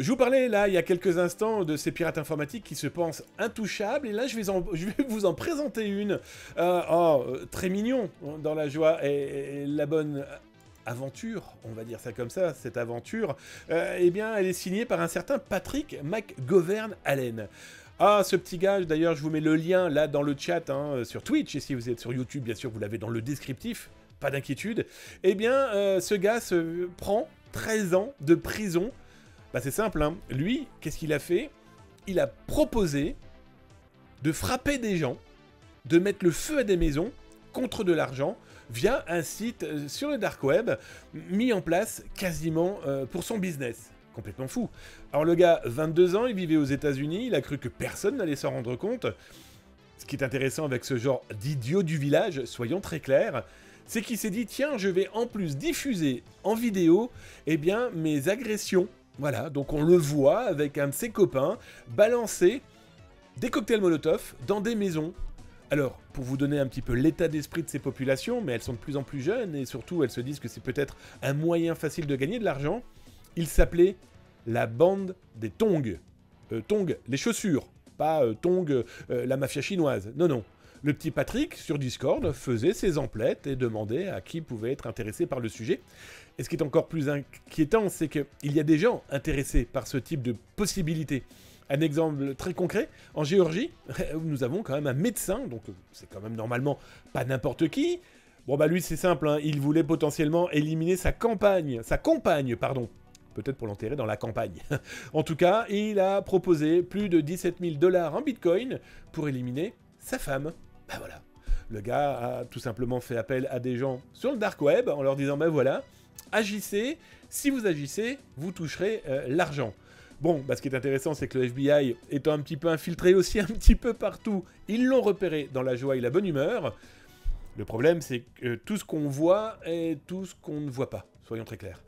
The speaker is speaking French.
Je vous parlais là, il y a quelques instants, de ces pirates informatiques qui se pensent intouchables, et là je vais vous en présenter une. Très mignon, dans la joie et la bonne aventure, on va dire ça comme ça, cette aventure, eh bien elle est signée par un certain Patrick McGovern-Allen. Ah, ce petit gars, d'ailleurs, je vous mets le lien là dans le chat, sur Twitch, et si vous êtes sur YouTube, bien sûr, vous l'avez dans le descriptif, pas d'inquiétude. Eh bien, ce gars se prend 13 ans de prison. Bah c'est simple, hein. Lui, qu'est-ce qu'il a fait? Il a proposé de frapper des gens, de mettre le feu à des maisons contre de l'argent via un site sur le dark web mis en place quasiment pour son business. Complètement fou. Alors le gars, 22 ans, il vivait aux États-Unis, il a cru que personne n'allait s'en rendre compte. Ce qui est intéressant avec ce genre d'idiot du village, soyons très clairs, c'est qu'il s'est dit, tiens, je vais en plus diffuser en vidéo, eh bien, mes agressions. Voilà, donc on le voit avec un de ses copains balancer des cocktails Molotov dans des maisons. Alors, pour vous donner un petit peu l'état d'esprit de ces populations, mais elles sont de plus en plus jeunes, et surtout elles se disent que c'est peut-être un moyen facile de gagner de l'argent, il s'appelait la bande des Tongs. Tongs, les chaussures, pas Tongs, la mafia chinoise. Non, non. Le petit Patrick, sur Discord, faisait ses emplettes et demandait à qui pouvait être intéressé par le sujet. Et ce qui est encore plus inquiétant, c'est qu'il y a des gens intéressés par ce type de possibilités. Un exemple très concret, en Géorgie, nous avons quand même un médecin, donc c'est quand même normalement pas n'importe qui. Bon bah lui c'est simple, hein, il voulait potentiellement éliminer sa compagne, pardon. Peut-être pour l'enterrer dans la campagne. En tout cas, il a proposé plus de 17 000 $ en bitcoin pour éliminer sa femme. Ben voilà. Le gars a tout simplement fait appel à des gens sur le dark web en leur disant, ben voilà, agissez, si vous agissez, vous toucherez l'argent. Bon, bah ce qui est intéressant, c'est que le FBI, étant un petit peu infiltré aussi un petit peu partout, ils l'ont repéré dans la joie et la bonne humeur. Le problème, c'est que tout ce qu'on voit est tout ce qu'on ne voit pas, soyons très clairs.